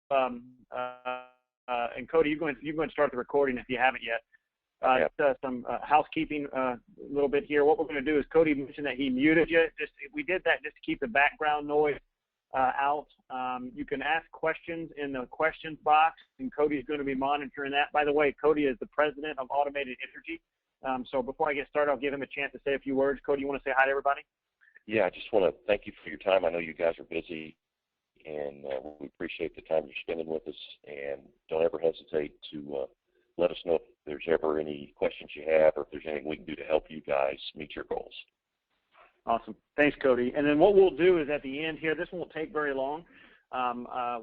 and Cody, you're going to start the recording if you haven't yet. Some housekeeping a little bit here. What we're going to do is Cody mentioned that he muted you. We did that just to keep the background noise out. You can ask questions in the questions box, and Cody is going to be monitoring that. By the way, Cody is the president of Automated Energy. So before I get started, I'll give him a chance to say a few words. Cody, you want to say hi to everybody? Yeah, I just want to thank you for your time. I know you guys are busy, and we appreciate the time you're spending with us. And don't ever hesitate to let us know if there's ever any questions you have or if there's anything we can do to help you guys meet your goals. Awesome. Thanks, Cody. And then what we'll do is at the end here, this won't take very long.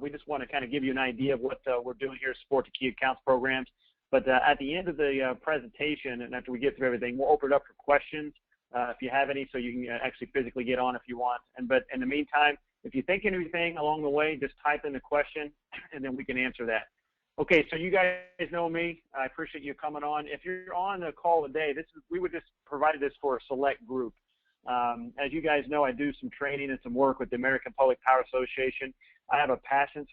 We just want to kind of give you an idea of what we're doing here to support the key accounts programs. But at the end of the presentation, and after we get through everything, we'll open it up for questions if you have any, so you can actually physically get on if you want. But in the meantime, if you think of anything along the way, just type in the question, and then we can answer that. Okay, so you guys know me. I appreciate you coming on. If you're on the call today, we would just provide this for a select group. As you guys know, I do some training and some work with the American Public Power Association. I have a passion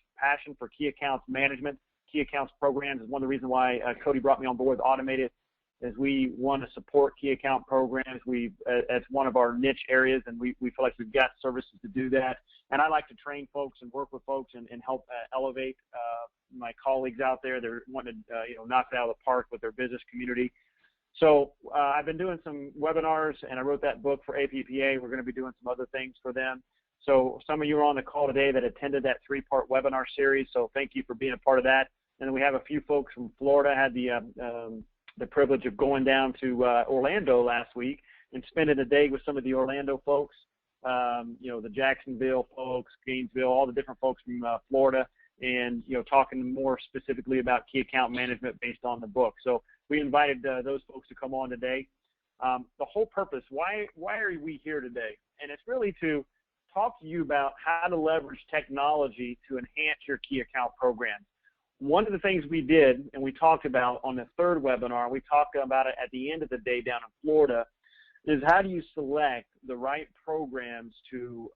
for key accounts management. Key accounts programs is one of the reasons why Cody brought me on board with Automated, is we want to support key account programs. It's one of our niche areas, and we feel like we've got services to do that. And I like to train folks and work with folks and help elevate my colleagues out there. They're wanting to knock it out of the park with their business community. So I've been doing some webinars, and I wrote that book for APPA. We're going to be doing some other things for them. So some of you are on the call today that attended that 3-part webinar series, so thank you for being a part of that. And then we have a few folks from Florida. I had the privilege of going down to Orlando last week and spending a day with some of the Orlando folks, the Jacksonville folks, Gainesville, all the different folks from Florida, and talking more specifically about key account management based on the book. So we invited those folks to come on today. The whole purpose, why are we here today? And it's really to talk to you about how to leverage technology to enhance your key account program. One of the things we did, and we talked about on the 3rd webinar, we talked about it at the end of the day down in Florida, is how do you select the right programs to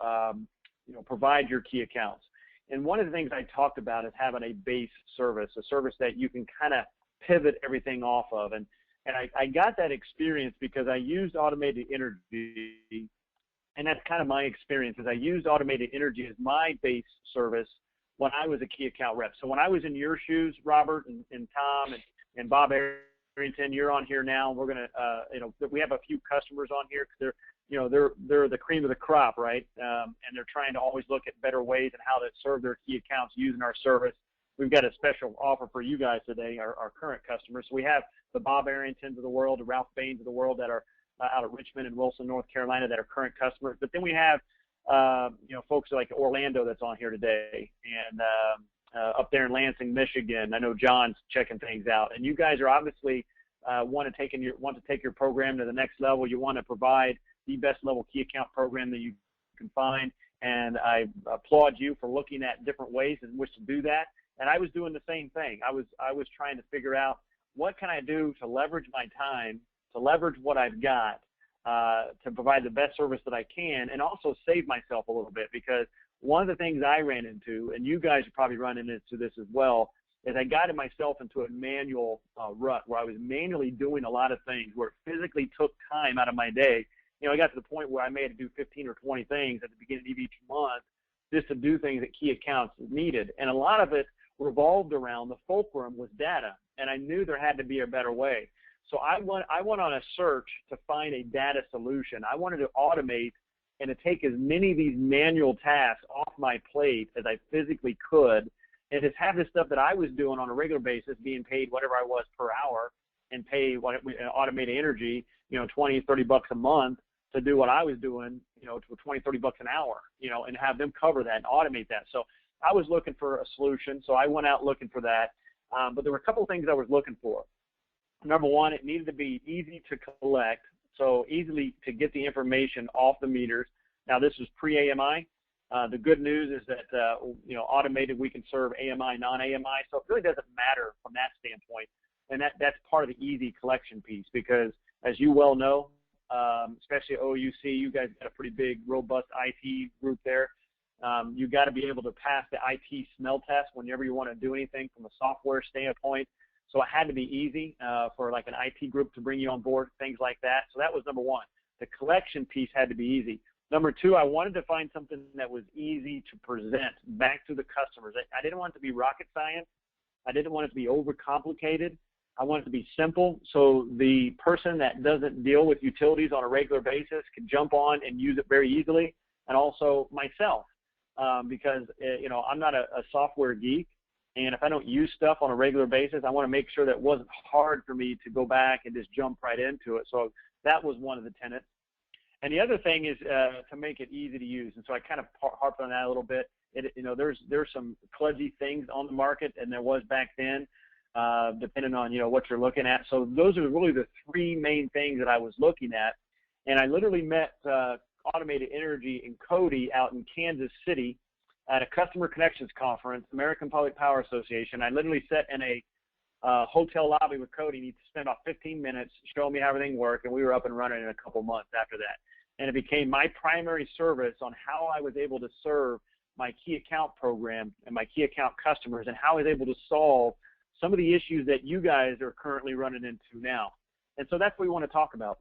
provide your key accounts. And one of the things I talked about is having a base service, a service that you can kind of pivot everything off of. And I got that experience because I used Automated Energy, and that's kind of my experience, is I used Automated Energy as my base service when I was a key account rep. So when I was in your shoes, Robert and Tom and Bob Arrington, you're on here now. We're gonna, we have a few customers on here because they're the cream of the crop, right? And they're trying to always look at better ways and how to serve their key accounts using our service. We've got a special offer for you guys today, our current customers. So we have the Bob Arringtons of the world, the Ralph Baines of the world that are out of Richmond and Wilson, North Carolina, that are current customers. But then we have folks like Orlando that's on here today, and up there in Lansing, Michigan. I know John's checking things out, and you guys are obviously want to take your program to the next level. You want to provide the best level key account program that you can find, and I applaud you for looking at different ways in which to do that. And I was doing the same thing. I was trying to figure out what can I do to leverage my time, to leverage what I've got, to provide the best service that I can, and also save myself a little bit, because one of the things I ran into, and you guys are probably running into this as well, is I got myself into a manual rut where I was manually doing a lot of things where it physically took time out of my day. I got to the point where I may have to do 15 or 20 things at the beginning of each month just to do things that key accounts needed. And a lot of it revolved around the fulcrum was data, and I knew there had to be a better way. So I went on a search to find a data solution. I wanted to automate and to take as many of these manual tasks off my plate as I physically could, and just have this stuff that I was doing on a regular basis being paid whatever I was per hour, and pay Automated Energy, $20, $30 a month to do what I was doing, to $20, $30 an hour, and have them cover that and automate that. So I was looking for a solution, so I went out looking for that. But there were a couple of things I was looking for. Number one, it needed to be easy to collect, so easily to get the information off the meters. Now, this is pre-AMI. The good news is that, Automated, we can serve AMI, non-AMI, so it really doesn't matter from that standpoint. And that's part of the easy collection piece, because as you well know, especially at OUC, you guys got a pretty big, robust IT group there. You got to be able to pass the IT smell test whenever you want to do anything from a software standpoint. So it had to be easy for like an IT group to bring you on board, things like that. So that was number one. The collection piece had to be easy. Number two, I wanted to find something that was easy to present back to the customers. I didn't want it to be rocket science. I didn't want it to be overcomplicated. I want it to be simple so the person that doesn't deal with utilities on a regular basis can jump on and use it very easily, and also myself, because I'm not a software geek, and if I don't use stuff on a regular basis, I want to make sure that it wasn't hard for me to go back and just jump right into it. So that was one of the tenets. And the other thing is to make it easy to use, and so I kind of harped on that a little bit. There's some kludgy things on the market, and there was back then. Depending on what you're looking at. So those are really the three main things that I was looking at, and I literally met Automated Energy and Cody out in Kansas City at a Customer Connections Conference, American Public Power Association. I literally sat in a hotel lobby with Cody, and he spent about 15 minutes showing me how everything worked, and we were up and running in a couple months after that. And it became my primary service on how I was able to serve my key account program and my key account customers, and how I was able to solve some of the issues that you guys are currently running into now. And so that's what we want to talk about.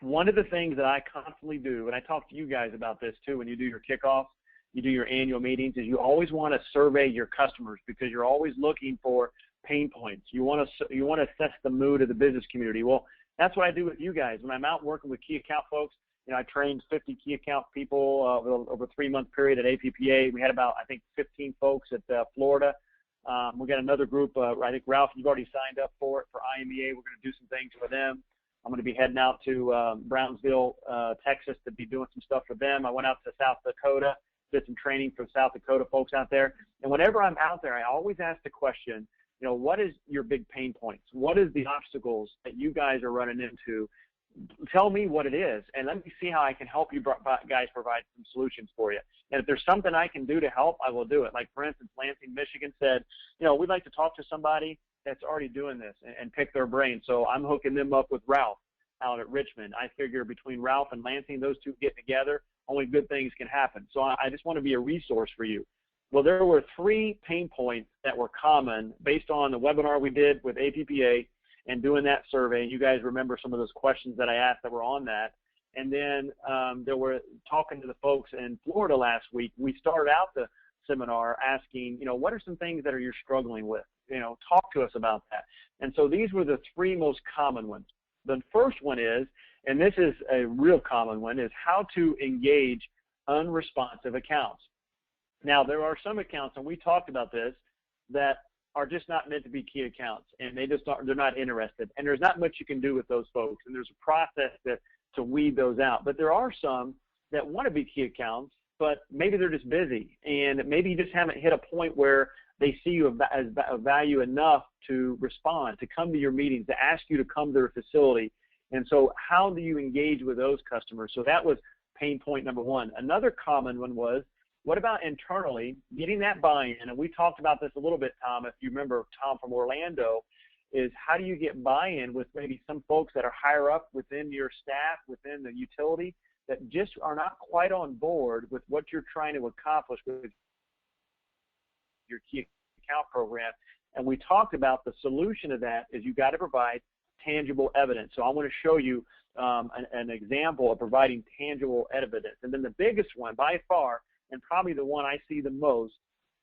One of the things that I constantly do, and I talk to you guys about this too when you do your kickoffs, you do your annual meetings, is you always want to survey your customers, because you're always looking for pain points. You want to assess the mood of the business community. Well, that's what I do with you guys. When I'm out working with key account folks, I trained 50 key account people over a 3-month period at APPA. We had about, I think, 15 folks at Florida. We got another group. I think, Ralph, you've already signed up for it for IMEA. We're going to do some things for them. I'm going to be heading out to Brownsville, Texas, to be doing some stuff for them. I went out to South Dakota, did some training for South Dakota folks out there. And whenever I'm out there, I always ask the question, what is your big pain points? What is the obstacles that you guys are running into? Tell me what it is, and let me see how I can help you guys provide some solutions for you. And if there's something I can do to help, I will do it. Like, for instance, Lansing, Michigan said, we'd like to talk to somebody that's already doing this and pick their brain. So I'm hooking them up with Ralph out at Richmond. I figure between Ralph and Lansing, those two getting together, only good things can happen. So I just want to be a resource for you. Well, there were 3 pain points that were common based on the webinar we did with APPA and doing that survey. You guys remember some of those questions that I asked that were on that. And then there were talking to the folks in Florida last week. We started out the seminar asking, what are some things that you're struggling with? Talk to us about that. And so these were the 3 most common ones. The first one is, and this is a real common one, is how to engage unresponsive accounts. Now, there are some accounts, and we talked about this, that are just not meant to be key accounts, and they're not interested, and there's not much you can do with those folks, and there's a process to weed those out. But there are some that want to be key accounts, but maybe they're just busy, and maybe you just haven't hit a point where they see you as value enough to respond, to come to your meetings, to ask you to come to their facility. And so how do you engage with those customers? So that was pain point number 1. Another common one was, what about internally getting that buy-in? And we talked about this a little bit, Tom, if you remember, Tom from Orlando, is how do you get buy-in with maybe some folks that are higher up within your staff, within the utility, that just are not quite on board with what you're trying to accomplish with your key account program. And we talked about the solution to that is you got to provide tangible evidence. So I want to show you an example of providing tangible evidence. And then the biggest one by far, and probably the one I see the most,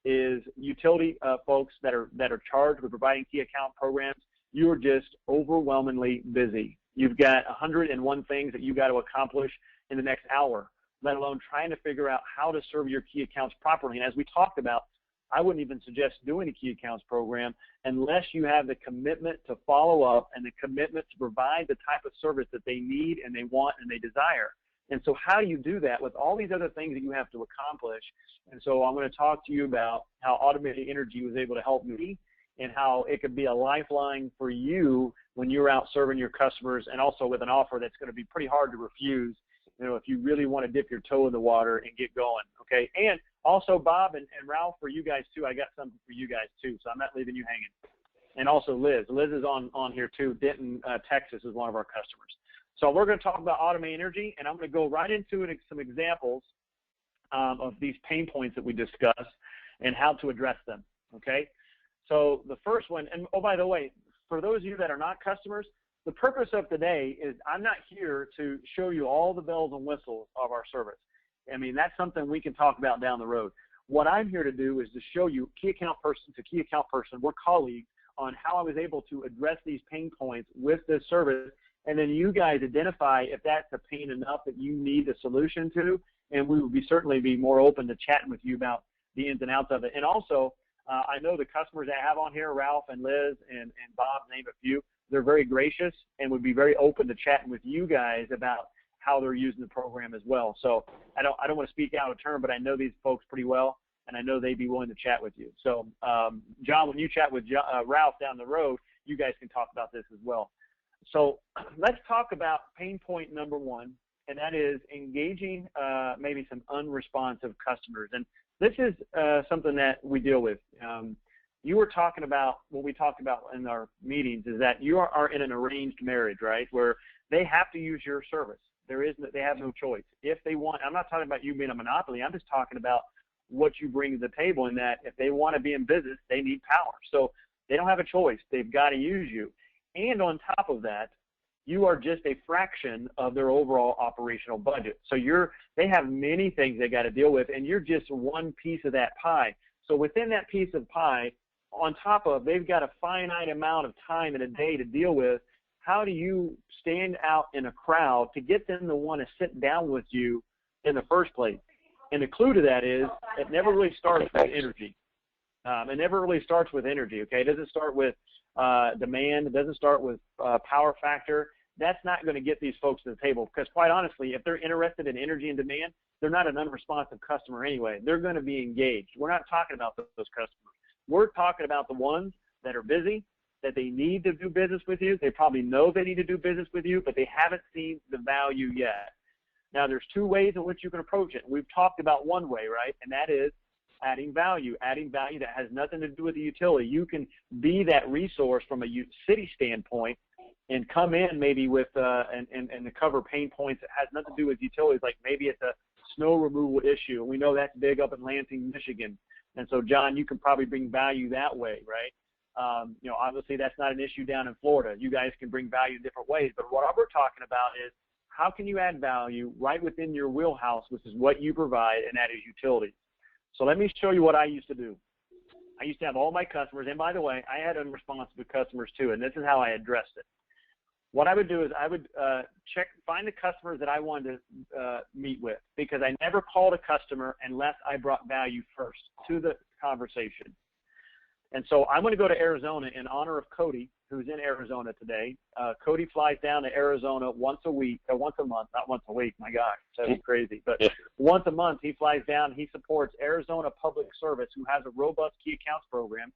is utility folks that are charged with providing key account programs. You're just overwhelmingly busy. You've got 101 things that you got to accomplish in the next hour, let alone trying to figure out how to serve your key accounts properly. And as we talked about, I wouldn't even suggest doing a key accounts program unless you have the commitment to follow up and the commitment to provide the type of service that they need and they want and they desire. And so how do you do that with all these other things that you have to accomplish? And so I'm going to talk to you about how Automated Energy was able to help me and how it could be a lifeline for you when you're out serving your customers, and also with an offer that's going to be pretty hard to refuse, if you really want to dip your toe in the water and get going, okay? And also, Bob and Ralph, for you guys too, I got something for you guys too, so I'm not leaving you hanging. And also Liz. Liz is on here too. Denton, Texas is one of our customers. So we're going to talk about Automated Energy, and I'm going to go right into some examples of these pain points that we discussed and how to address them, okay? So the first one, and oh, by the way, for those of you that are not customers, the purpose of today is I'm not here to show you all the bells and whistles of our service. I mean, that's something we can talk about down the road. What I'm here to do is to show you key account person to key account person, we're colleagues, on how I was able to address these pain points with this service, and then you guys identify if that's a pain enough that you need a solution to, and we would certainly be more open to chatting with you about the ins and outs of it. And also, I know the customers I have on here, Ralph and Liz and Bob, name a few, they're very gracious and would be very open to chatting with you guys about how they're using the program as well. So I don't want to speak out of turn, but I know these folks pretty well, and I know they'd be willing to chat with you. So John, when you chat with Ralph down the road, you guys can talk about this as well. So let's talk about pain point number one, and that is engaging maybe some unresponsive customers. And this is something that we deal with. You were talking about, what we talked about in our meetings is that you are in an arranged marriage, right, where they have to use your service. They have no choice. If they want, I'm not talking about you being a monopoly, I'm just talking about what you bring to the table, in that if they want to be in business, they need power. So they don't have a choice. They've got to use you. And on top of that, you are just a fraction of their overall operational budget. So they have many things they got to deal with, and you're just one piece of that pie. So within that piece of pie, on top of, they've got a finite amount of time in a day to deal with, how do you stand out in a crowd to get them to want to sit down with you in the first place? And the clue to that is it never really starts with energy. It never really starts with energy, okay? It doesn't start with demand. It doesn't start with power factor. That's not going to get these folks to the table, because quite honestly, if they're interested in energy and demand, they're not an unresponsive customer anyway. They're going to be engaged. We're not talking about those customers. We're talking about the ones that are busy, that they need to do business with you. They probably know they need to do business with you, but they haven't seen the value yet. Now, there's two ways in which you can approach it. We've talked about one way, right? And that is adding value that has nothing to do with the utility. You can be that resource from a city standpoint and come in maybe with and to cover pain points that has nothing to do with utilities, like maybe it's a snow removal issue. We know that's big up in Lansing, Michigan. And so, John, you can probably bring value that way, right? Obviously that's not an issue down in Florida. You guys can bring value in different ways. But what we're talking about is how can you add value right within your wheelhouse, which is what you provide, and that is utilities. So let me show you what I used to do. I used to have all my customers, and by the way, I had unresponsive customers too, and this is how I addressed it. What I would do is I would find the customers that I wanted to meet with, because I never called a customer unless I brought value first to the conversation. And so I'm going to go to Arizona in honor of Cody, who's in Arizona today. Cody flies down to Arizona once a month, not once a week, my gosh, that's crazy. But once a month he flies down. He supports Arizona Public Service, who has a robust key accounts program,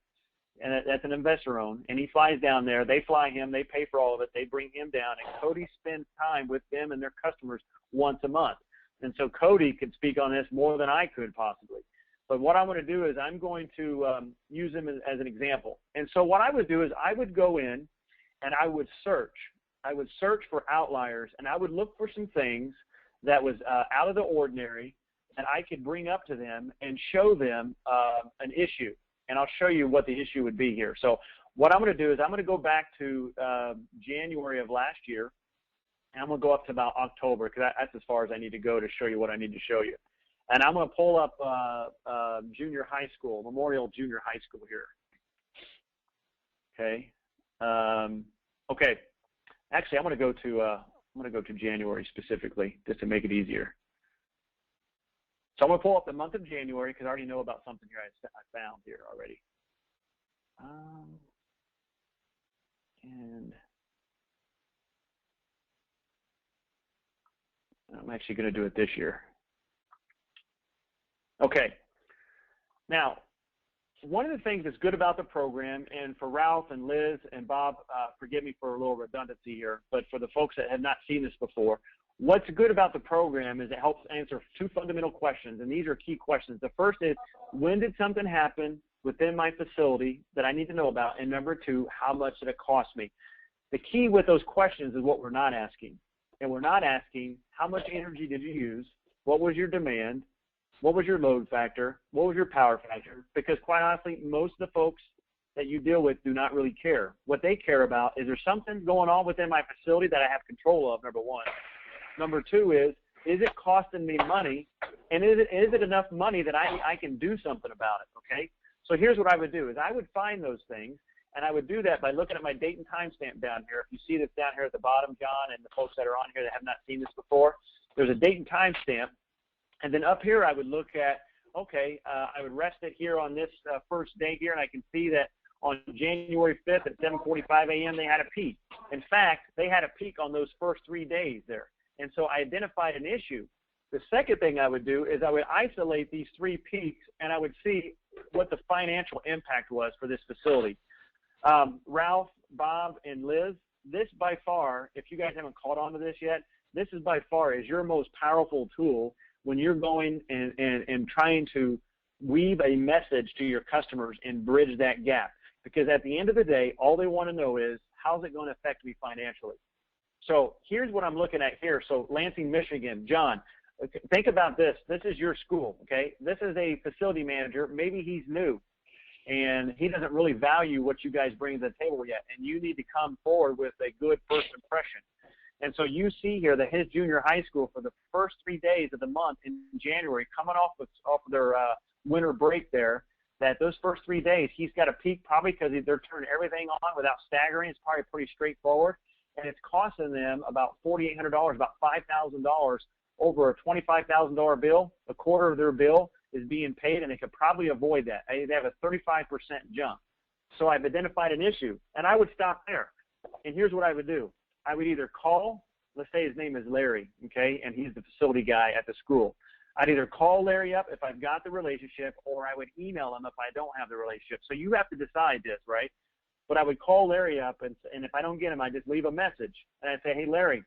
and that's an investor-owned. And he flies down there. They fly him. They pay for all of it. They bring him down, and Cody spends time with them and their customers once a month. And so Cody could speak on this more than I could possibly. But what I'm going to do is I'm going to use him as an example. And so what I would do is I would go in and I would search. I would search for outliers, and I would look for some things that was out of the ordinary that I could bring up to them and show them an issue. And I'll show you what the issue would be here. So what I'm going to do is I'm going to go back to January of last year, and I'm going to go up to about October, because that's as far as I need to go to show you what I need to show you. And I'm going to pull up junior high school, Memorial Junior High School here. Okay. Okay. Actually, I'm going to go to January specifically, just to make it easier. So I'm going to pull up the month of January, because I already know about something here I found here already. And I'm actually going to do it this year. Okay. Now, one of the things that's good about the program, and for Ralph and Liz and Bob, forgive me for a little redundancy here, but for the folks that have not seen this before, what's good about the program is it helps answer two fundamental questions, and these are key questions. The first is, when did something happen within my facility that I need to know about? And number two, how much did it cost me? The key with those questions is what we're not asking. And we're not asking, how much energy did you use? What was your demand? What was your load factor? What was your power factor? Because quite honestly, most of the folks that you deal with do not really care. What they care about is there something going on within my facility that I have control of, number one. Number two is it costing me money? And is it enough money that I can do something about it, okay? So here's what I would do is I would find those things, and I would do that by looking at my date and time stamp down here. If you see this down here at the bottom, John, and the folks that are on here that have not seen this before, there's a date and time stamp. And then up here I would look at, okay, I would rest it here on this first day here, and I can see that on January 5th at 7:45 a.m. they had a peak. In fact, they had a peak on those first 3 days there. And so I identified an issue. The second thing I would do is I would isolate these 3 peaks, and I would see what the financial impact was for this facility. Ralph, Bob, and Liz, this by far, if you guys haven't caught on to this yet, this is by far is your most powerful tool when you're going and trying to weave a message to your customers and bridge that gap. Because at the end of the day, all they want to know is, how's it going to affect me financially? So here's what I'm looking at here. So Lansing, Michigan, John, think about this. This is your school, okay? This is a facility manager. Maybe he's new, and he doesn't really value what you guys bring to the table yet, and you need to come forward with a good first impression. And so you see here that his junior high school for the first 3 days of the month in January, coming off of their winter break there, that those first 3 days, he's got a peak probably because they're turning everything on without staggering. It's probably pretty straightforward. And it's costing them about $4,800, about $5,000 over a $25,000 bill. A quarter of their bill is being paid, and they could probably avoid that. They have a 35% jump. So I've identified an issue, and I would stop there. And here's what I would do. I would either call, let's say his name is Larry, okay, and he's the facility guy at the school. I'd either call Larry up if I've got the relationship, or I would email him if I don't have the relationship. So you have to decide this, right? But I would call Larry up, and if I don't get him, I just leave a message. And I'd say, hey, Larry,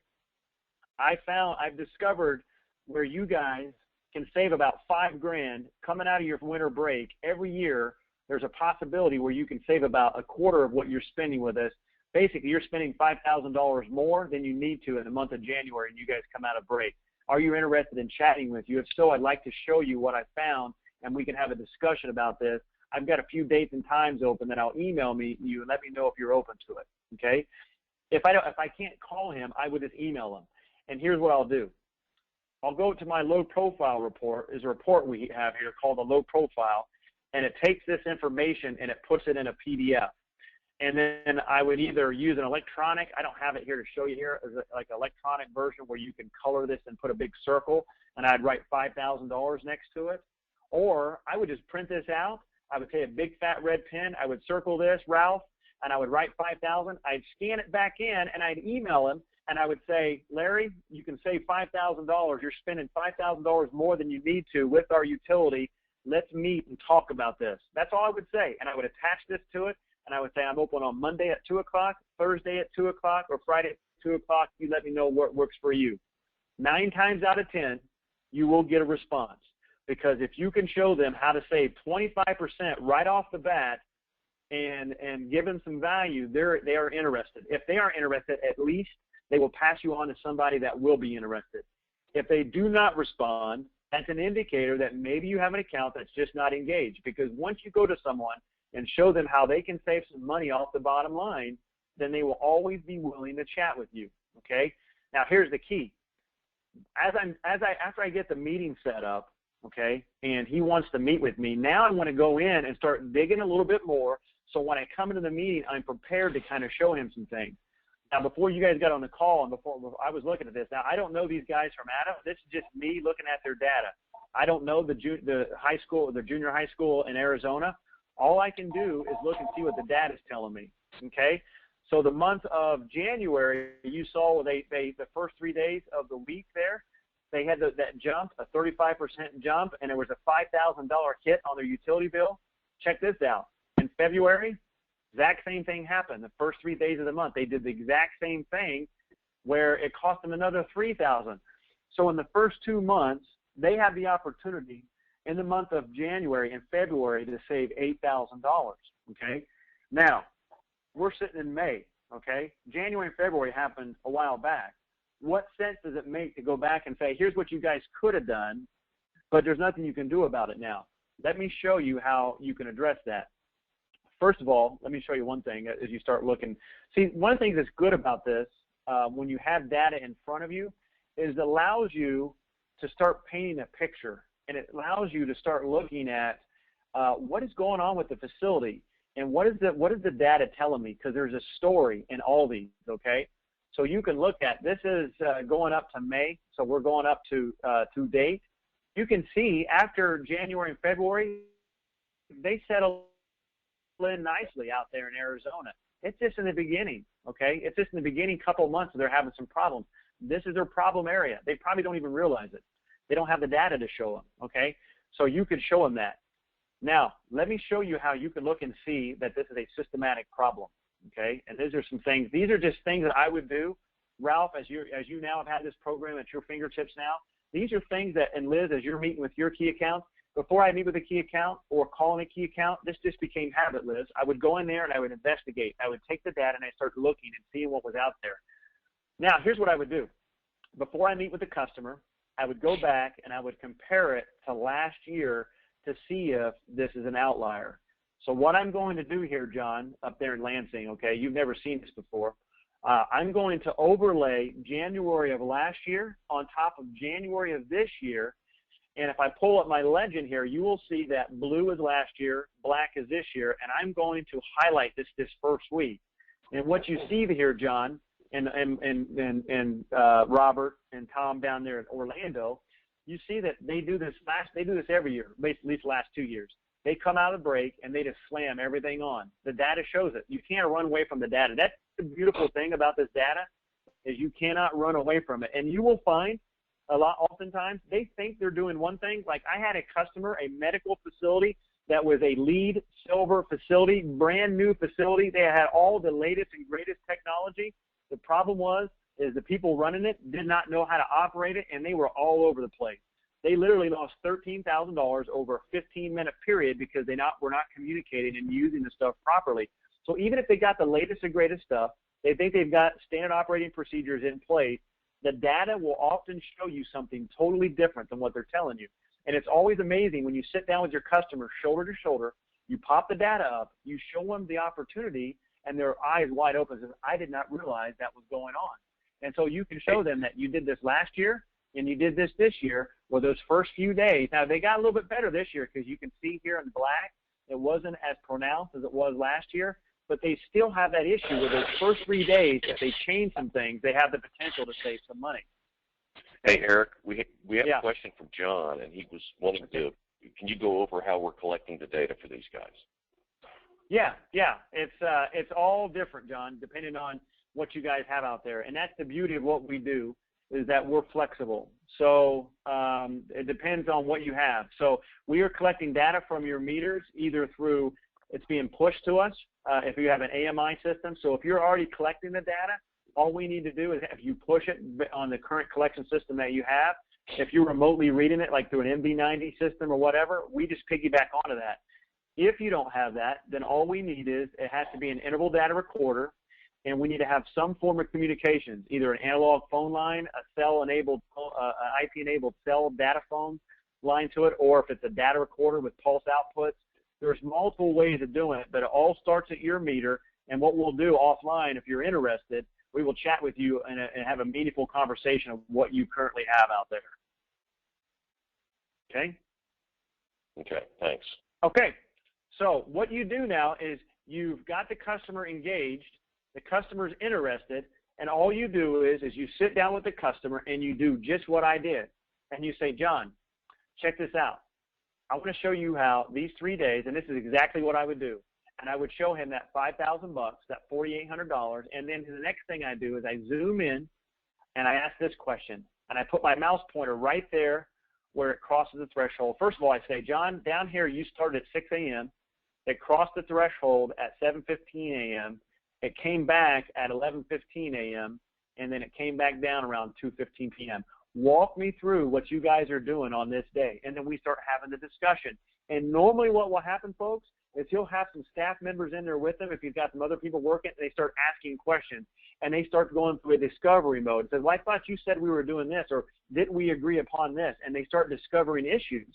I've discovered where you guys can save about $5,000 coming out of your winter break. Every year, there's a possibility where you can save about a quarter of what you're spending with us. Basically, you're spending $5,000 more than you need to in the month of January, and you guys come out of break. Are you interested in chatting with you? If so, I'd like to show you what I found, and we can have a discussion about this. I've got a few dates and times open that I'll email you and let me know if you're open to it, okay? If I can't call him, I would just email him. And here's what I'll do. I'll go to my low profile report. There's a report we have here called a low profile, and it takes this information and it puts it in a PDF. And then I would either use an electronic, I don't have it here to show you here, like an electronic version where you can color this and put a big circle, and I'd write $5,000 next to it. Or I would just print this out. I would take a big fat red pen. I would circle this, Ralph, and I would write 5,000. I'd scan it back in, and I'd email him, and I would say, Larry, you can save $5,000. You're spending $5,000 more than you need to with our utility. Let's meet and talk about this. That's all I would say. And I would attach this to it, and I would say I'm open on Monday at 2 o'clock, Thursday at 2 o'clock, or Friday at 2 o'clock. You let me know what works for you. 9 times out of 10, you will get a response. Because if you can show them how to save 25% right off the bat and give them some value, they are interested. If they aren't interested, at least they will pass you on to somebody that will be interested. If they do not respond, that's an indicator that maybe you have an account that's just not engaged. Because once you go to someone and show them how they can save some money off the bottom line, then they will always be willing to chat with you, okay? Now, here's the key. After I get the meeting set up, okay, and he wants to meet with me, now I want to go in and start digging a little bit more, so when I come into the meeting, I'm prepared to kind of show him some things. Now, before you guys got on the call and before I was looking at this, now I don't know these guys from Adam. This is just me looking at their data. I don't know the high school, the junior high school in Arizona. All I can do is look and see what the data is telling me, okay? So the month of January, you saw the first 3 days of the week there, they had that jump, a 35% jump, and there was a $5,000 hit on their utility bill. Check this out. In February, exact same thing happened. The first 3 days of the month, they did the exact same thing where it cost them another $3,000. So in the first 2 months, they had the opportunity in the month of January and February to save $8,000, okay? Now, we're sitting in May, okay? January and February happened a while back. What sense does it make to go back and say, here's what you guys could have done, but there's nothing you can do about it now. Let me show you how you can address that. First of all, let me show you one thing as you start looking. See, one of the things that's good about this, when you have data in front of you, is it allows you to start painting a picture, and it allows you to start looking at what is going on with the facility, and what is the data telling me, because there's a story in all these, okay? So you can look at, this is going up to May, so we're going up to date. You can see after January and February, they settle in nicely out there in Arizona. It's just in the beginning, okay? It's just in the beginning couple of months they're having some problems. This is their problem area. They probably don't even realize it. They don't have the data to show them, okay? So you could show them that. Now, let me show you how you can look and see that this is a systematic problem, okay? And these are some things. These are just things that I would do. Ralph, as you now have had this program at your fingertips now, these are things that, and Liz, as you're meeting with your key accounts, before I meet with a key account or calling a key account, this just became habit, Liz. I would go in there and I would investigate. I would take the data and I start looking and seeing what was out there. Now, here's what I would do. Before I meet with the customer, I would go back and I would compare it to last year to see if this is an outlier. So what I'm going to do here, John, up there in Lansing, okay, you've never seen this before. I'm going to overlay January of last year on top of January of this year. And if I pull up my legend here, you will see that blue is last year, black is this year, and I'm going to highlight this first week. And what you see here, John, and Robert and Tom down there in Orlando, you see that they do this every year, at least the last 2 years. They come out of the break and they just slam everything on. The data shows it. You can't run away from the data. That's the beautiful thing about this data, is you cannot run away from it. And you will find oftentimes they think they're doing one thing. Like I had a customer, a medical facility that was a LEED silver facility, brand new facility. They had all the latest and greatest technology. The problem is the people running it did not know how to operate it, and they were all over the place. They literally lost $13,000 over a 15-minute period because they were not communicating and using the stuff properly. So even if they got the latest and greatest stuff, they think they've got standard operating procedures in place, the data will often show you something totally different than what they're telling you. And it's always amazing when you sit down with your customer shoulder to shoulder, you pop the data up, you show them the opportunity, and their eyes wide open says, I did not realize that was going on. And so you can show them that you did this last year and you did this year. Well, those first few days, now they got a little bit better this year because you can see here in black, it wasn't as pronounced as it was last year, but they still have that issue where those first 3 days, if they change some things, they have the potential to save some money. Hey, Eric, we have a question from John, and he was wanting to, can you go over how we're collecting the data for these guys? Yeah, it's all different, John, depending on what you guys have out there. And that's the beauty of what we do, is that we're flexible. So it depends on what you have. So we are collecting data from your meters, either through it's being pushed to us if you have an AMI system. So if you're already collecting the data, all we need to do is if you push it on the current collection system that you have, if you're remotely reading it like through an MV90 system or whatever, we just piggyback onto that. If you don't have that, then all we need is it has to be an interval data recorder, and we need to have some form of communications, either an analog phone line, a cell-enabled, IP-enabled cell data phone line to it, or if it's a data recorder with pulse outputs. There's multiple ways of doing it, but it all starts at your meter. And what we'll do offline, if you're interested, we will chat with you and have a meaningful conversation of what you currently have out there. Okay? Okay, thanks. Okay, so what you do now is you've got the customer engaged, the customer's interested, and all you do is you sit down with the customer and you do just what I did. And you say, John, check this out. I want to show you how these 3 days, and this is exactly what I would do. And I would show him that $5,000, that $4,800, and then the next thing I do is I zoom in and I ask this question, and I put my mouse pointer right there where it crosses the threshold. First of all, I say, John, down here you started at 6 a.m. It crossed the threshold at 7:15 a.m. It came back at 11:15 a.m., and then it came back down around 2:15 p.m. Walk me through what you guys are doing on this day, and then we start having the discussion. And normally what will happen, folks, is he'll have some staff members in there with him if he's got some other people working, and they start asking questions, and they start going through a discovery mode. It says, well, I thought you said we were doing this, or didn't we agree upon this? And they start discovering issues.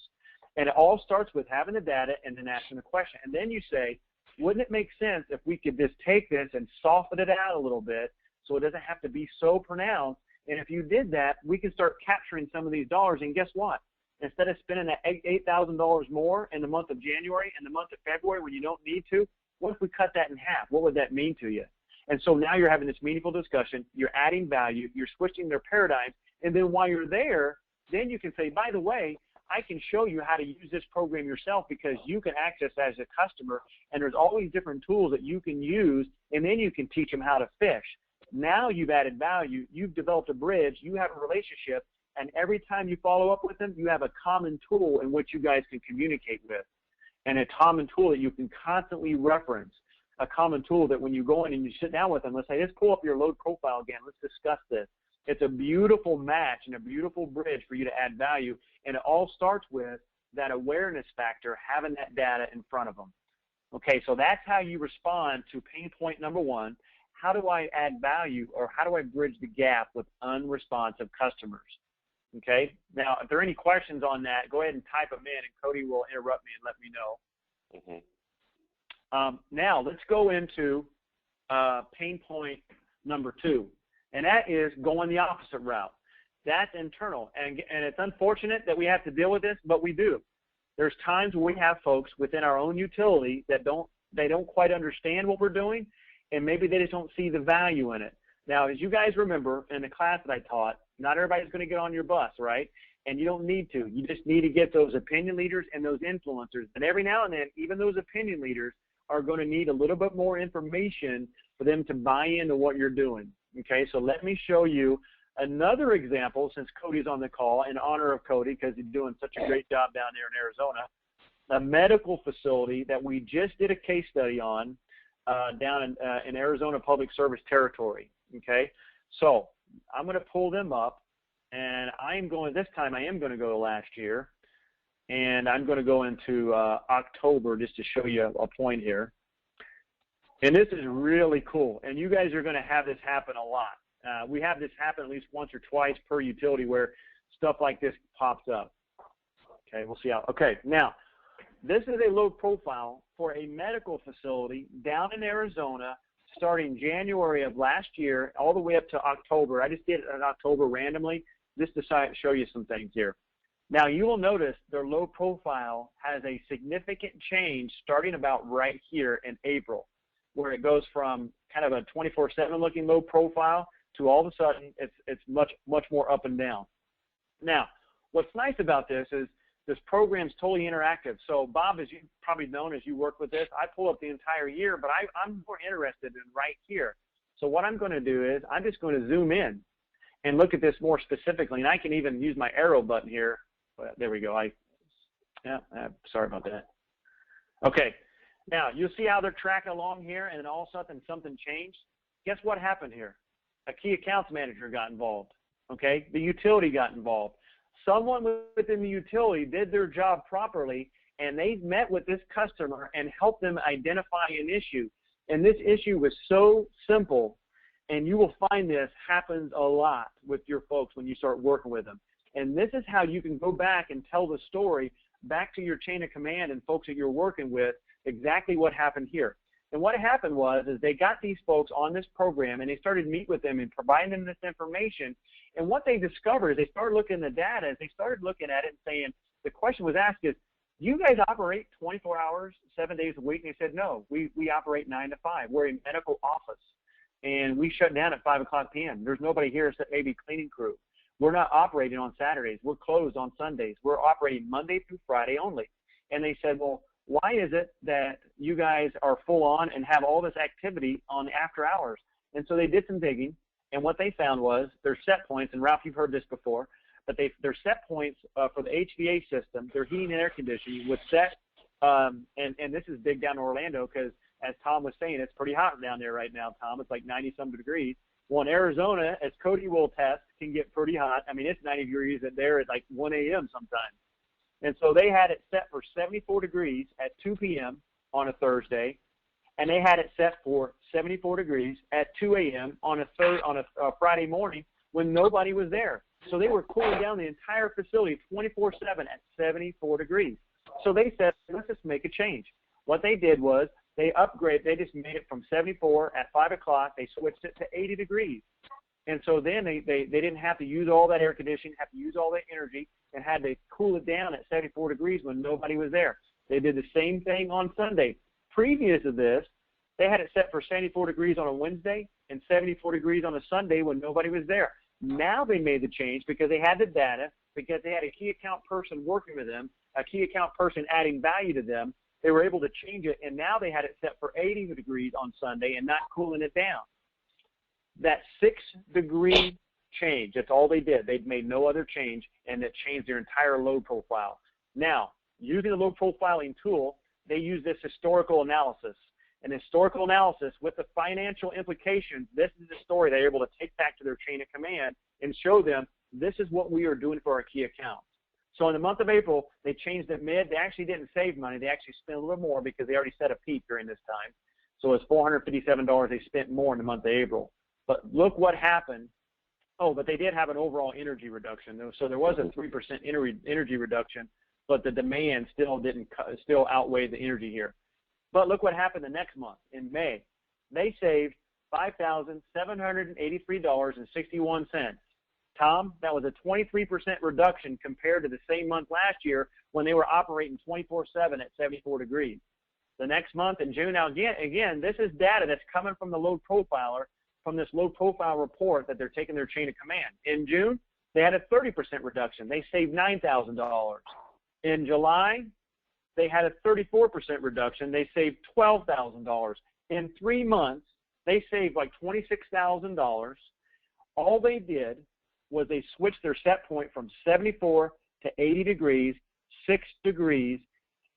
And it all starts with having the data and then asking the question. And then you say, wouldn't it make sense if we could just take this and soften it out a little bit so it doesn't have to be so pronounced? And if you did that, we can start capturing some of these dollars. And guess what? Instead of spending that $8,000 more in the month of January and the month of February when you don't need to, what if we cut that in half? What would that mean to you? And so now you're having this meaningful discussion. You're adding value. You're switching their paradigms. And then while you're there, then you can say, by the way, I can show you how to use this program yourself because you can access as a customer, and there's all these different tools that you can use, and then you can teach them how to fish. Now you've added value. You've developed a bridge. You have a relationship, and every time you follow up with them, you have a common tool in which you guys can communicate with, and a common tool that you can constantly reference, a common tool that when you go in and you sit down with them, let's say, let's pull up your load profile again. Let's discuss this. It's a beautiful match and a beautiful bridge for you to add value, and it all starts with that awareness factor, having that data in front of them. Okay, so that's how you respond to pain point number one. How do I add value, or how do I bridge the gap with unresponsive customers? Okay, now if there are any questions on that, go ahead and type them in, and Cody will interrupt me and let me know. Now let's go into pain point number two, and that is going the opposite route. That's internal, and it's unfortunate that we have to deal with this, but we do. There's times when we have folks within our own utility that they don't quite understand what we're doing, and maybe they just don't see the value in it. Now, as you guys remember in the class that I taught, not everybody's going to get on your bus, right? And you don't need to. You just need to get those opinion leaders and those influencers. And every now and then, even those opinion leaders are going to need a little bit more information for them to buy into what you're doing. Okay, so let me show you another example, since Cody's on the call, in honor of Cody, because he's doing such a great job down there in Arizona, a medical facility that we just did a case study on down in Arizona Public Service Territory. Okay, so I'm going to pull them up, and this time I am going to go last year, and I'm going to go into October just to show you a point here. And this is really cool, and you guys are going to have this happen a lot. We have this happen at least once or twice per utility where stuff like this pops up. Okay, we'll see how. Okay, now, this is a load profile for a medical facility down in Arizona starting January of last year all the way up to October. I just did it in October randomly just to show you some things here. Now, you will notice their load profile has a significant change starting about right here in April, where it goes from kind of a 24/7 looking load profile to all of a sudden it's much more up and down. Now, what's nice about this is this program's totally interactive. So, Bob, as you've probably known as you work with this, I pull up the entire year, but I'm more interested in right here. So what I'm going to do is I'm just going to zoom in and look at this more specifically, and I can even use my arrow button here. There we go. Sorry about that. Okay. Now, you'll see how they're tracking along here, and then all of a sudden something changed. Guess what happened here? A key accounts manager got involved, okay? The utility got involved. Someone within the utility did their job properly, and they met with this customer and helped them identify an issue. And this issue was so simple, and you will find this happens a lot with your folks when you start working with them. And this is how you can go back and tell the story back to your chain of command and folks that you're working with exactly what happened here. And what happened was they got these folks on this program, and they started to meet with them and providing them this information. And what they discovered is they started looking at the data, they started looking at it and saying, the question was asked is, do you guys operate 24 hours, 7 days a week? And they said, no, we operate 9 to 5. We're a medical office, and we shut down at 5 o'clock p.m. There's nobody here except maybe cleaning crew. We're not operating on Saturdays. We're closed on Sundays. We're operating Monday through Friday only. And they said, well, why is it that you guys are full on and have all this activity on after hours? And so they did some digging, and what they found was their set points, and Ralph, you've heard this before, but their set points for the HVA system, their heating and air conditioning was set, and this is big down in Orlando because, as Tom was saying, it's pretty hot down there right now, Tom. It's like 90-some degrees. Well, in Arizona, as Cody will attest, can get pretty hot. I mean, it's 90 degrees there at like 1 a.m. sometimes. And so they had it set for 74 degrees at 2 p.m., on a Thursday, and they had it set for 74 degrees at 2 a.m. on a Friday morning when nobody was there. So they were cooling down the entire facility 24/7 at 74 degrees. So they said, let's just make a change. What they did was they just made it from 74 at 5 o'clock. They switched it to 80 degrees. And so then they didn't have to use all that air conditioning, have to use all that energy, and had to cool it down at 74 degrees when nobody was there. They did the same thing on Sunday. Previous to this, they had it set for 74 degrees on a Wednesday and 74 degrees on a Sunday when nobody was there. Now they made the change because they had the data, because they had a key account person working with them, a key account person adding value to them. They were able to change it, and now they had it set for 80 degrees on Sunday and not cooling it down. That 6-degree change, that's all they did. They'd made no other change, and it changed their entire load profile. Now, using the load profiling tool, they use this historical analysis. An historical analysis with the financial implications, this is the story they're able to take back to their chain of command and show them this is what we are doing for our key accounts. So in the month of April, they changed it mid. They actually didn't save money. They actually spent a little more because they already set a peak during this time. So it's $457 they spent more in the month of April. But look what happened. Oh, but they did have an overall energy reduction. So there was a 3% energy reduction, but the demand still outweighed the energy here. But look what happened the next month in May. They saved $5,783.61. Tom, that was a 23% reduction compared to the same month last year when they were operating 24/7 at 74 degrees. The next month in June, now again, this is data that's coming from the load profiler, from this load profile report that they're taking their chain of command. In June, they had a 30% reduction. They saved $9,000. In July, they had a 34% reduction. They saved $12,000. In 3 months, they saved like $26,000. All they did was they switched their set point from 74 to 80 degrees, 6 degrees,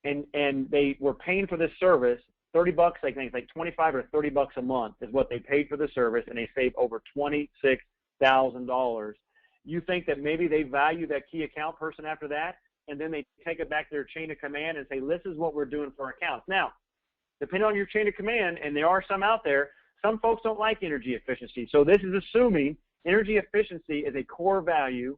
and they were paying for this service $30, I think it's like $25 or $30 a month is what they paid for the service, and they saved over $26,000. You think that maybe they value that key account person after that, and then they take it back to their chain of command and say, this is what we're doing for our accounts. Now, depending on your chain of command, and there are some out there, some folks don't like energy efficiency. So this is assuming energy efficiency is a core value,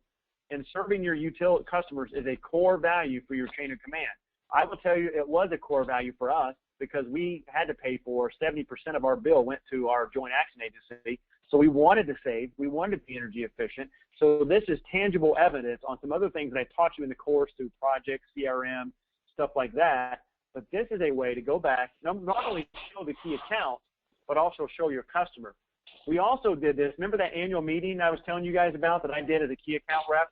and serving your utility customers is a core value for your chain of command. I will tell you it was a core value for us because we had to pay for 70% of our bill went to our joint action agency. So we wanted to save. We wanted to be energy efficient. So this is tangible evidence on some other things that I taught you in the course through projects, CRM, stuff like that. But this is a way to go back, not only show the key account, but also show your customer. We also did this. Remember that annual meeting I was telling you guys about that I did as a key account rep?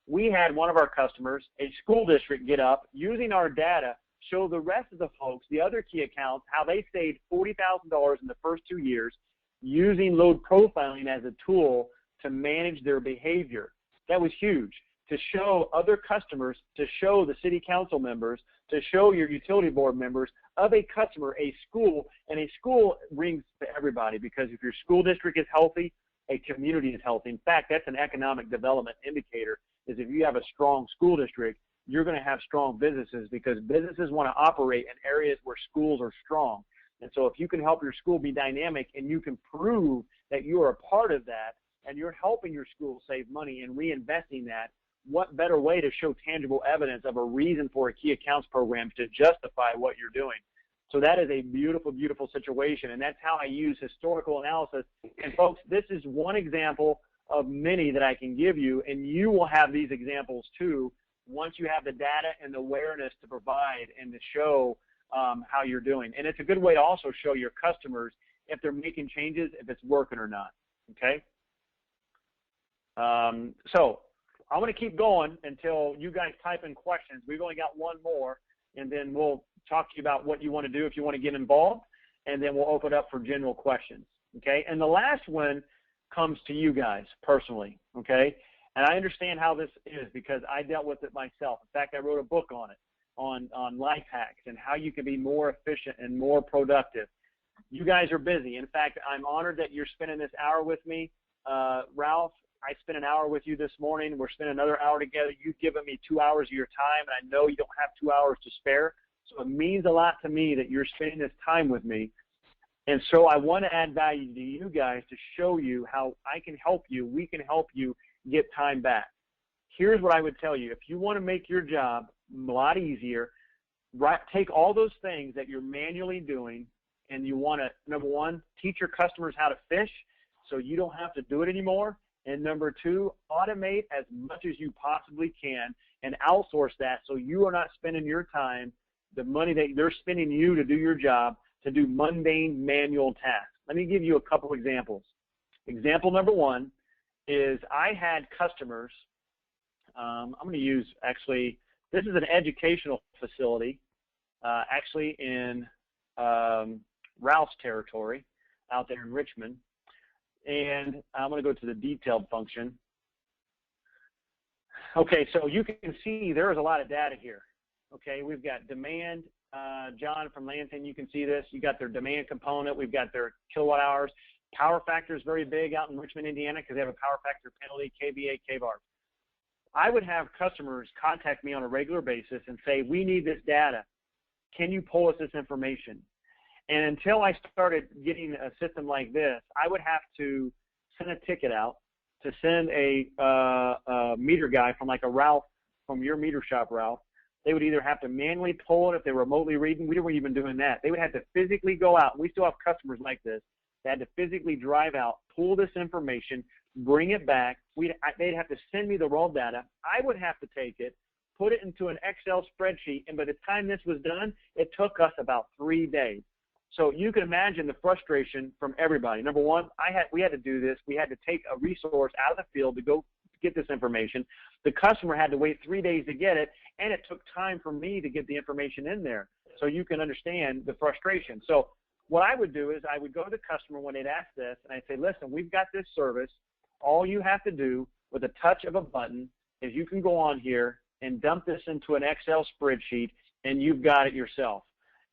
We had one of our customers, a school district, get up using our data, show the rest of the folks, the other key accounts, how they saved $40,000 in the first 2 years using load profiling as a tool to manage their behavior. That was huge. To show other customers, to show the city council members, to show your utility board members of a customer, a school, and a school rings to everybody because if your school district is healthy, a community is healthy. In fact, that's an economic development indicator, is if you have a strong school district, you're going to have strong businesses because businesses want to operate in areas where schools are strong. And so if you can help your school be dynamic and you can prove that you are a part of that and you're helping your school save money and reinvesting that, what better way to show tangible evidence of a reason for a key accounts program to justify what you're doing? So that is a beautiful, beautiful situation, and that's how I use historical analysis. And folks, this is one example of many that I can give you, and you will have these examples too once you have the data and the awareness to provide and to show how you're doing. And it's a good way to also show your customers if they're making changes, if it's working or not, okay? So I'm going to keep going until you guys type in questions. We've only got one more, and then we'll talk to you about what you want to do if you want to get involved, and then we'll open up for general questions, okay? And the last one comes to you guys personally, okay? And I understand how this is because I dealt with it myself. In fact, I wrote a book on it, on life hacks and how you can be more efficient and more productive. You guys are busy. In fact, I'm honored that you're spending this hour with me. Ralph, I spent an hour with you this morning. We're spending another hour together. You've given me 2 hours of your time, and I know you don't have 2 hours to spare. So it means a lot to me that you're spending this time with me. And so I want to add value to you guys to show you how I can help you. We can help you get time back. Here's what I would tell you. If you want to make your job a lot easier, take all those things that you're manually doing, and you want to, number one, teach your customers how to fish so you don't have to do it anymore. And number two, automate as much as you possibly can and outsource that so you are not spending your time, the money that they're spending you to do your job, to do mundane manual tasks. Let me give you a couple examples. Example number one is I had customers, I'm going to use actually, this is an educational facility, actually in Ralph's territory out there in Richmond. And I'm going to go to the detailed function. Okay, so you can see there is a lot of data here. Okay, we've got demand. John from Lansing, you can see this. You got their demand component. We've got their kilowatt hours. Power factor is very big out in Richmond, Indiana, because they have a power factor penalty, KVA, kVAR. I would have customers contact me on a regular basis and say, we need this data. Can you pull us this information? And until I started getting a system like this, I would have to send a ticket out to send a meter guy from like a Ralph, from your meter shop, Ralph. They would either have to manually pull it if they were remotely reading. We weren't even doing that. They would have to physically go out. We still have customers like this. They had to physically drive out, pull this information, bring it back. They'd have to send me the raw data. I would have to take it, put it into an Excel spreadsheet, and by the time this was done, it took us about 3 days. So you can imagine the frustration from everybody. Number one, we had to do this. We had to take a resource out of the field to go get this information. The customer had to wait 3 days to get it, and it took time for me to get the information in there. So you can understand the frustration. So what I would do is I would go to the customer when they'd ask this, and I'd say, listen, we've got this service. All you have to do with a touch of a button is you can go on here and dump this into an Excel spreadsheet, and you've got it yourself.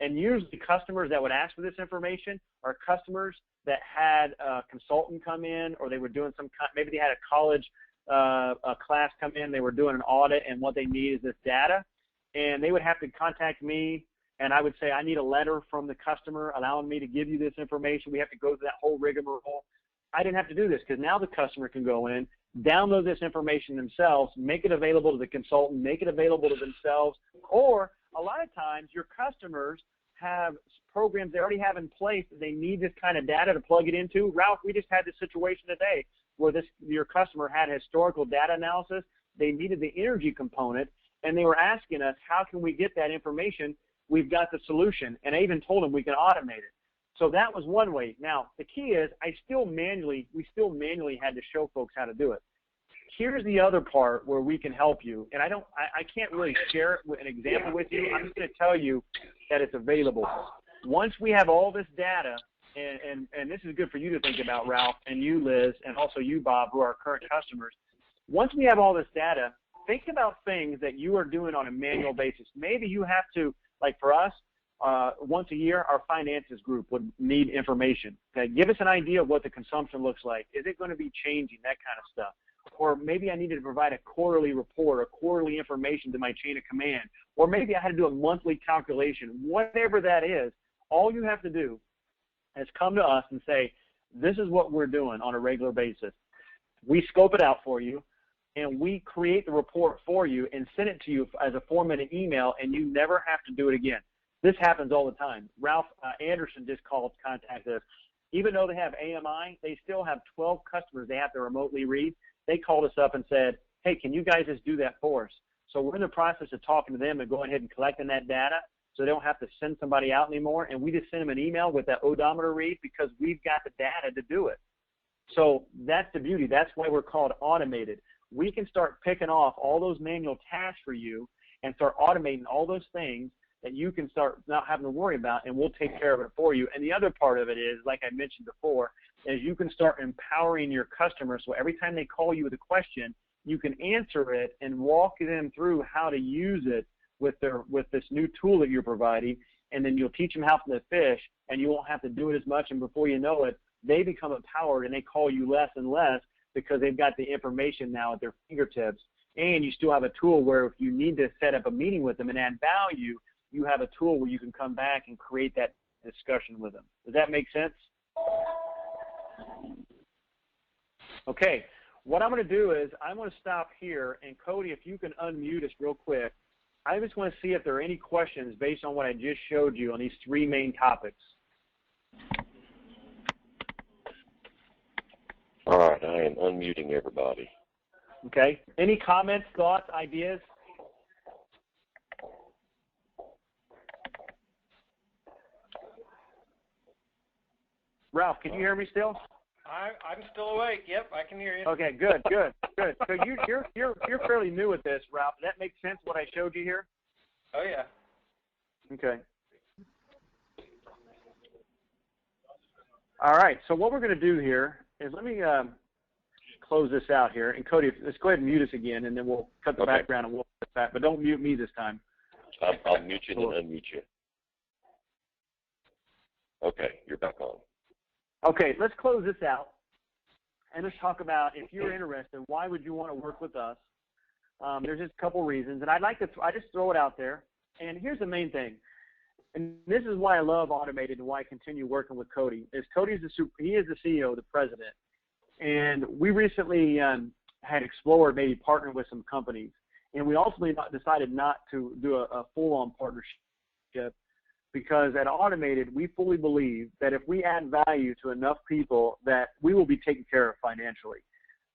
And usually customers that would ask for this information are customers that had a consultant come in, or they were doing maybe they had a college a class come in, they were doing an audit, and what they need is this data. And they would have to contact me, and I would say, I need a letter from the customer allowing me to give you this information. We have to go through that whole rigmarole. I didn't have to do this because now the customer can go in, download this information themselves, make it available to the consultant, make it available to themselves, or a lot of times your customers have programs they already have in place that they need this kind of data to plug it into. Ralph, we just had this situation today where your customer had historical data analysis. They needed the energy component, and they were asking us, how can we get that information? We've got the solution, and I even told them we can automate it. So that was one way. Now, the key is we still manually had to show folks how to do it. Here's the other part where we can help you, and I can't really share an example with you. I'm just going to tell you that it's available. Once we have all this data, and this is good for you to think about, Ralph, and you, Liz, and also you, Bob, who are our current customers. Once we have all this data, think about things that you are doing on a manual basis. Maybe you have to, like for us, once a year, our finances group would need information. Okay, give us an idea of what the consumption looks like. Is it going to be changing, that kind of stuff? Or maybe I needed to provide a quarterly report or quarterly information to my chain of command. Or maybe I had to do a monthly calculation. Whatever that is, all you have to do is come to us and say, this is what we're doing on a regular basis. We scope it out for you, and we create the report for you and send it to you as a 4-minute email, and you never have to do it again. This happens all the time. Ralph Anderson just contacted us. Even though they have AMI, they still have 12 customers they have to remotely read. They called us up and said, hey, can you guys just do that for us? So we're in the process of talking to them and going ahead and collecting that data so they don't have to send somebody out anymore. And we just send them an email with that odometer read because we've got the data to do it. So that's the beauty. That's why we're called automated. We can start picking off all those manual tasks for you and start automating all those things that you can start not having to worry about, and we'll take care of it for you. And the other part of it is, like I mentioned before, is you can start empowering your customers. So every time they call you with a question, you can answer it and walk them through how to use it with this new tool that you're providing, and then you'll teach them how to fish, and you won't have to do it as much. And before you know it, they become empowered, and they call you less and less because they've got the information now at their fingertips. And you still have a tool where if you need to set up a meeting with them and add value, you have a tool where you can come back and create that discussion with them. Does that make sense? Okay, what I'm going to do is I'm going to stop here, and Cody, if you can unmute us real quick, I just want to see if there are any questions based on what I just showed you on these three main topics. All right, I am unmuting everybody. Okay, any comments, thoughts, ideas? Ralph, can you hear me still? I'm still awake. Yep, I can hear you. Okay, good. So you're fairly new at this, Ralph. Does that make sense what I showed you here? Oh yeah. Okay. All right. So what we're going to do here is let me close this out here. And Cody, let's go ahead and mute us again, and then we'll cut the background and we'll put that. But don't mute me this time. I'll mute you and then unmute you. Okay, you're back on. Okay, let's close this out, and let's talk about, if you're interested, why would you want to work with us? There's just a couple reasons, and I just throw it out there. And here's the main thing, and this is why I love Automated and why I continue working with Cody. He is the CEO, the president, and we recently had explored maybe partnering with some companies, and we ultimately decided not to do a full-on partnership. Because at Automated, we fully believe that if we add value to enough people, that we will be taken care of financially.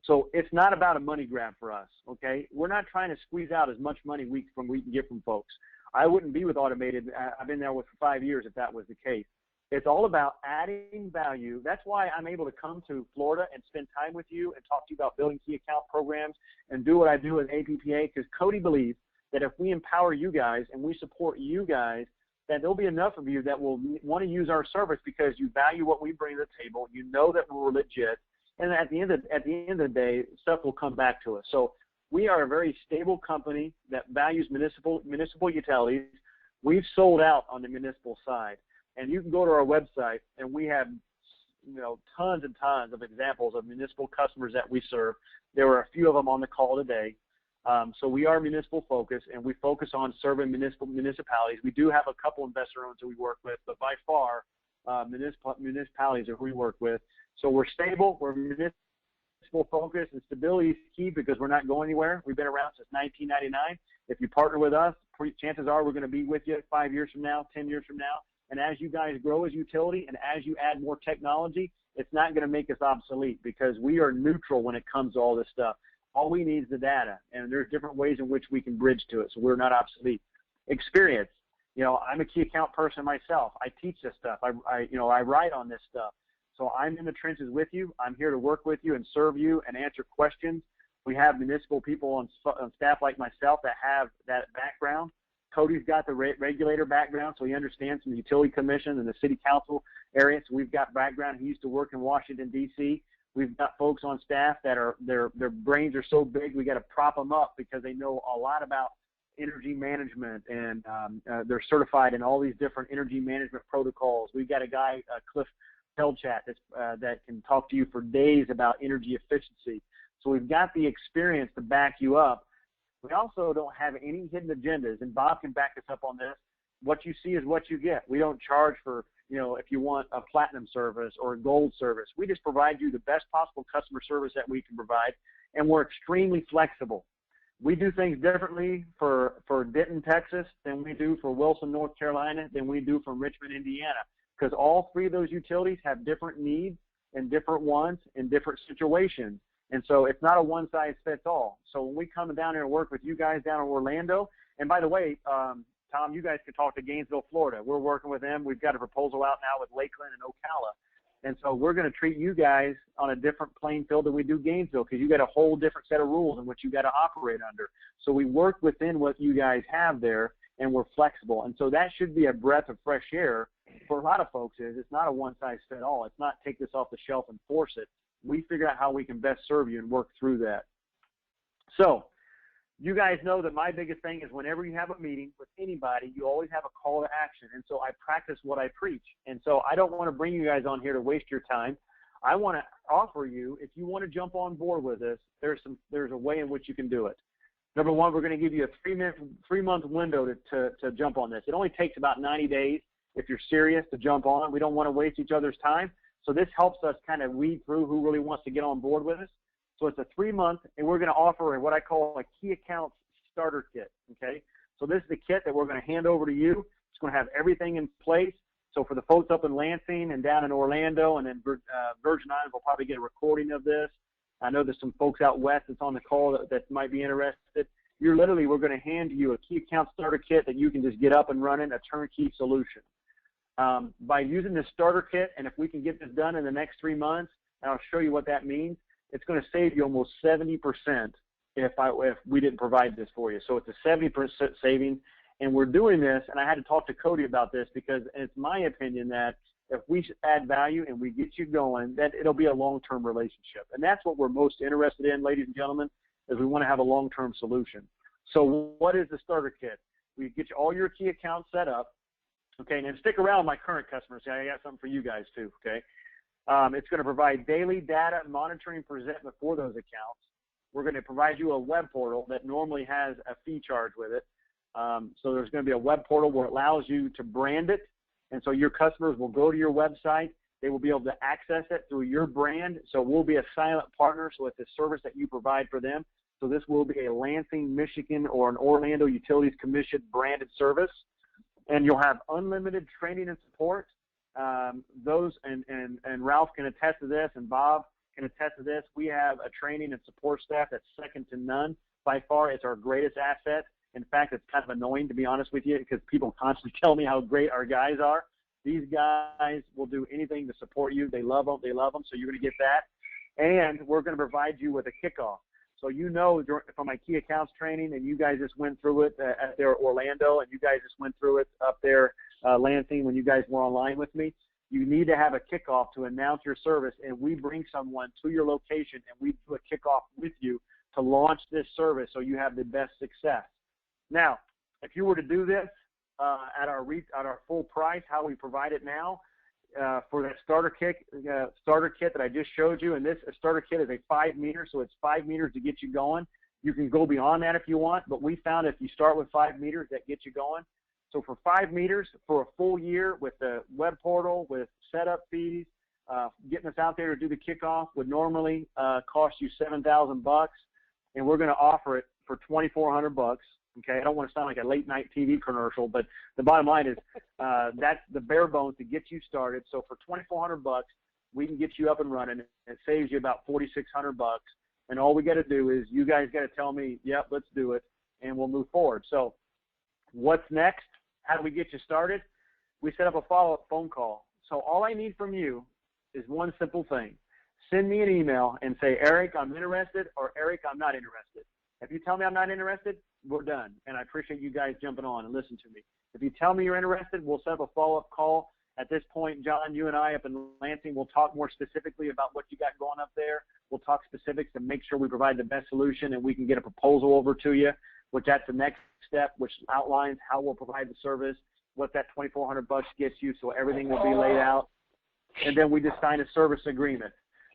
So it's not about a money grab for us, okay? We're not trying to squeeze out as much money we can get from folks. I wouldn't be with Automated. I've been there for 5 years if that was the case. It's all about adding value. That's why I'm able to come to Florida and spend time with you and talk to you about building key account programs and do what I do with APPA, because Cody believes that if we empower you guys and we support you guys, that there'll be enough of you that will want to use our service because you value what we bring to the table. You know that we're legit, and at the end of the day, stuff will come back to us. So we are a very stable company that values municipal utilities. We've sold out on the municipal side, and you can go to our website, and we have tons and tons of examples of municipal customers that we serve. There were a few of them on the call today. So we are municipal focused, and we focus on serving municipalities. We do have a couple investor owners that we work with, but by far municipalities that we work with. So we're stable, we're municipal focused, and stability is key because we're not going anywhere. We've been around since 1999. If you partner with us, chances are we're going to be with you 5 years from now, 10 years from now. And as you guys grow as utility and as you add more technology, it's not going to make us obsolete because we are neutral when it comes to all this stuff. All we need is the data, and there's different ways in which we can bridge to it, so we're not obsolete. Experience. I'm a key account person myself. I teach this stuff. I write on this stuff. So I'm in the trenches with you. I'm here to work with you and serve you and answer questions. We have municipal people on staff like myself that have that background. Cody's got the regulator background, so he understands from the utility commission and the city council area. So we've got background. He used to work in Washington, D.C. We've got folks on staff that are their brains are so big we got to prop them up because they know a lot about energy management and they're certified in all these different energy management protocols. We've got a guy, Cliff Telchat, that can talk to you for days about energy efficiency. So we've got the experience to back you up. We also don't have any hidden agendas, and Bob can back us up on this. What you see is what you get. We don't charge for if you want a platinum service or a gold service. We just provide you the best possible customer service that we can provide, and we're extremely flexible. We do things differently for Denton, Texas than we do for Wilson, North Carolina, than we do for Richmond, Indiana, because all three of those utilities have different needs and different wants in different situations. And so it's not a one-size-fits-all. So when we come down here and work with you guys down in Orlando, and by the way, Tom, you guys can talk to Gainesville, Florida. We're working with them. We've got a proposal out now with Lakeland and Ocala. And so we're going to treat you guys on a different playing field than we do Gainesville because you got a whole different set of rules in which you got to operate under. So we work within what you guys have there, and we're flexible. And so that should be a breath of fresh air for a lot of folks. It's not a one-size-fits-all. It's not take this off the shelf and force it. We figure out how we can best serve you and work through that. So you guys know that my biggest thing is whenever you have a meeting with anybody, you always have a call to action. And so I practice what I preach. And so I don't want to bring you guys on here to waste your time. I want to offer you, if you want to jump on board with us, there's a way in which you can do it. Number one, we're going to give you a 3-month window to jump on this. It only takes about 90 days if you're serious to jump on. We don't want to waste each other's time. So this helps us kind of weed through who really wants to get on board with us. So it's a 3-month, and we're going to offer what I call a key accounts starter kit, okay? So this is the kit that we're going to hand over to you. It's going to have everything in place. So for the folks up in Lansing and down in Orlando and then Virgin Islands will probably get a recording of this. I know there's some folks out west that's on the call that might be interested. We're going to hand you a key account starter kit that you can just get up and running, a turnkey solution. By using this starter kit, and if we can get this done in the next 3 months, and I'll show you what that means, it's going to save you almost 70% if we didn't provide this for you. So it's a 70% saving, and we're doing this, and I had to talk to Cody about this because it's my opinion that if we add value and we get you going, that it'll be a long-term relationship. And that's what we're most interested in, ladies and gentlemen, is we want to have a long-term solution. So what is the starter kit? We get you all your key accounts set up, okay, and then stick around, my current customers. I got something for you guys too, okay? It's going to provide daily data monitoring and presentment for those accounts. We're going to provide you a web portal that normally has a fee charge with it. So there's going to be a web portal where it allows you to brand it. And so your customers will go to your website. They will be able to access it through your brand. So we'll be a silent partner. So it's a service that you provide for them. So this will be a Lansing, Michigan, or an Orlando Utilities Commission branded service. And you'll have unlimited training and support. Those and Ralph can attest to this, and Bob can attest to this. We have a training and support staff that's second to none. By far, it's our greatest asset. In fact, it's kind of annoying, to be honest with you, because people constantly tell me how great our guys are. These guys will do anything to support you. They love them. They love them. So you're going to get that. And we're going to provide you with a kickoff. So you know from my key accounts training, and you guys just went through it at their Orlando, and you guys just went through it up there Lansing when you guys were online with me. You need to have a kickoff to announce your service, and we bring someone to your location, and we do a kickoff with you to launch this service so you have the best success. Now, if you were to do this at our full price, how we provide it now, for that starter kit that I just showed you, and this starter kit is a 5 meter, so it's 5 meters to get you going. You can go beyond that if you want, but we found if you start with 5 meters, that gets you going. So for 5 meters, for a full year with the web portal, with setup fees, getting us out there to do the kickoff would normally cost you $7,000, and we're going to offer it for $2,400. Okay, I don't want to sound like a late night TV commercial, but the bottom line is that's the bare bones to get you started. So for $2,400, we can get you up and running. It saves you about $4,600, and all we got to do is you guys got to tell me, yep, let's do it, and we'll move forward. So what's next? How do we get you started? We set up a follow-up phone call. So all I need from you is one simple thing. Send me an email and say, Eric, I'm interested, or Eric, I'm not interested. If you tell me I'm not interested, we're done. And I appreciate you guys jumping on and listening to me. If you tell me you're interested, we'll set up a follow-up call. At this point, John, you and I up in Lansing will talk more specifically about what you got going up there. We'll talk specifics to make sure we provide the best solution, and we can get a proposal over to you, which that's the next step, which outlines how we'll provide the service, what that $2,400 gets you, so everything will be laid out. And then we just sign a service agreement.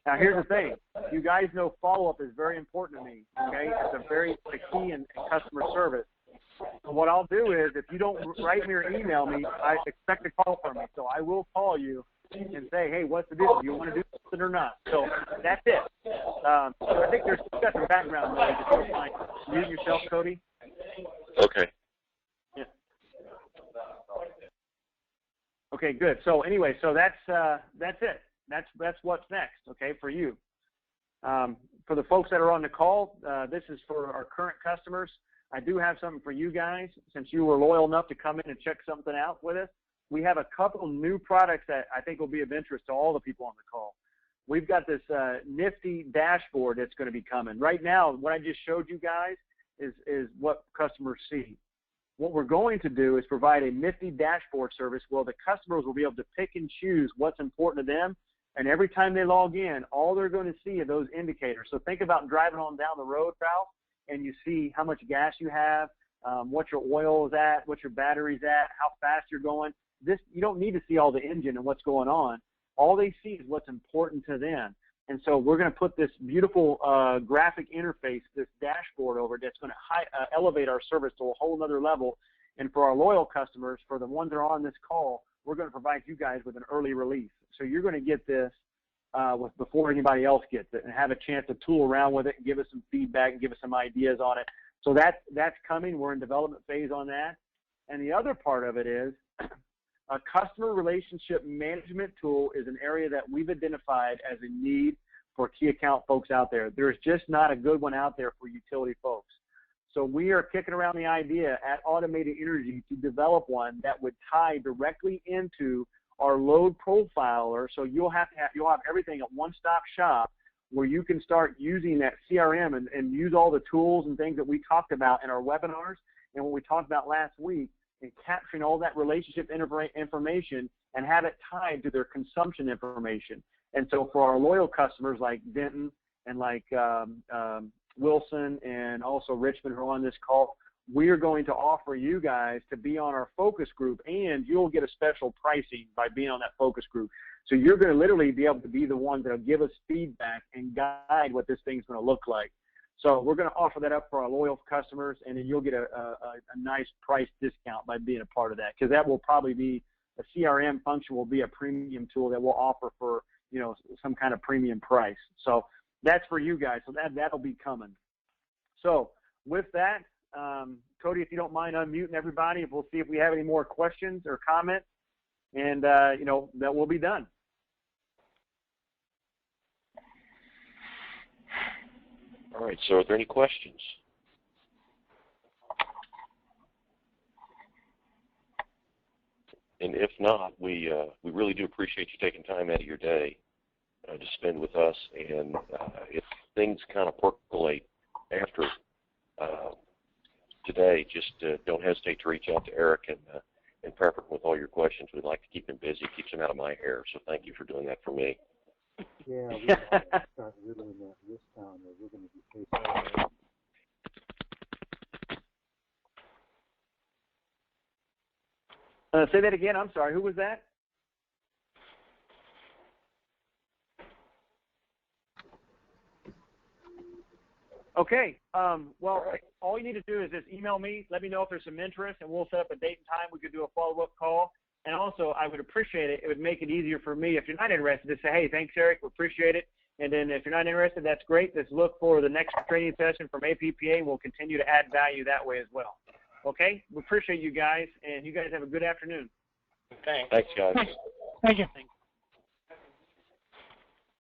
Now, here's the thing. You guys know follow-up is very important to me, okay? It's a key in customer service. So what I'll do is, if you don't write me or email me, I expect a call from me. So I will call you and say, hey, what's the deal? Do you want to do something or not? So that's it. I think you've got some background noise. If you don't mind muting yourself, Cody. Okay. Yeah. Okay, good. So anyway, so that's it. That's what's next, okay, for you. For the folks that are on the call, this is for our current customers. I do have something for you guys. Since you were loyal enough to come in and check something out with us, we have a couple new products that I think will be of interest to all the people on the call. We've got this nifty dashboard that's going to be coming. Right now, what I just showed you guys is what customers see. What we're going to do is provide a nifty dashboard service where the customers will be able to pick and choose what's important to them. And every time they log in, all they're going to see are those indicators. So think about driving on down the road, Ralph, and you see how much gas you have, what your oil is at, what your battery's at, how fast you're going. You don't need to see all the engine and what's going on. All they see is what's important to them. And so we're going to put this beautiful graphic interface, this dashboard over it that's going to elevate our service to a whole nother level. And for our loyal customers, for the ones that are on this call, we're going to provide you guys with an early release. So you're going to get this before anybody else gets it and have a chance to tool around with it and give us some feedback and give us some ideas on it. So that's coming. We're in development phase on that. And the other part of it is a customer relationship management tool is an area that we've identified as a need for key account folks out there. There's just not a good one out there for utility folks. So we are kicking around the idea at Automated Energy to develop one that would tie directly into our load profiler. So you'll have everything at one-stop shop where you can start using that CRM and use all the tools and things that we talked about in our webinars and what we talked about last week, and capturing all that relationship information and have it tied to their consumption information. And so for our loyal customers like Denton and like Wilson and also Richmond who are on this call, we are going to offer you guys to be on our focus group, and you'll get a special pricing by being on that focus group. So you're going to literally be able to be the ones that will give us feedback and guide what this thing's going to look like. So we're going to offer that up for our loyal customers, and then you'll get a nice price discount by being a part of that, because that will probably be a CRM function will be a premium tool that we'll offer for, you know, some kind of premium price. So that's for you guys. So that'll be coming. So with that, Cody, if you don't mind unmuting everybody, we'll see if we have any more questions or comments, and you know, that will be done. All right, so are there any questions? And if not, we really do appreciate you taking time out of your day to spend with us. And if things kind of percolate after today, just don't hesitate to reach out to Eric and pepper him with all your questions. We'd like to keep him busy, keeps him out of my hair. So thank you for doing that for me. Yeah, we start really this time that we're going to be facing. Say that again. I'm sorry. Who was that? Okay. Well, all you need to do is just email me. Let me know if there's some interest, and we'll set up a date and time. We could do a follow-up call. And also, I would appreciate it. It would make it easier for me, if you're not interested, to say, hey, thanks, Eric. We appreciate it. And then if you're not interested, that's great. Let's look for the next training session from APPA. We'll continue to add value that way as well. Okay? We appreciate you guys, and you guys have a good afternoon. Thanks. Thanks, guys. Thank you. Thanks.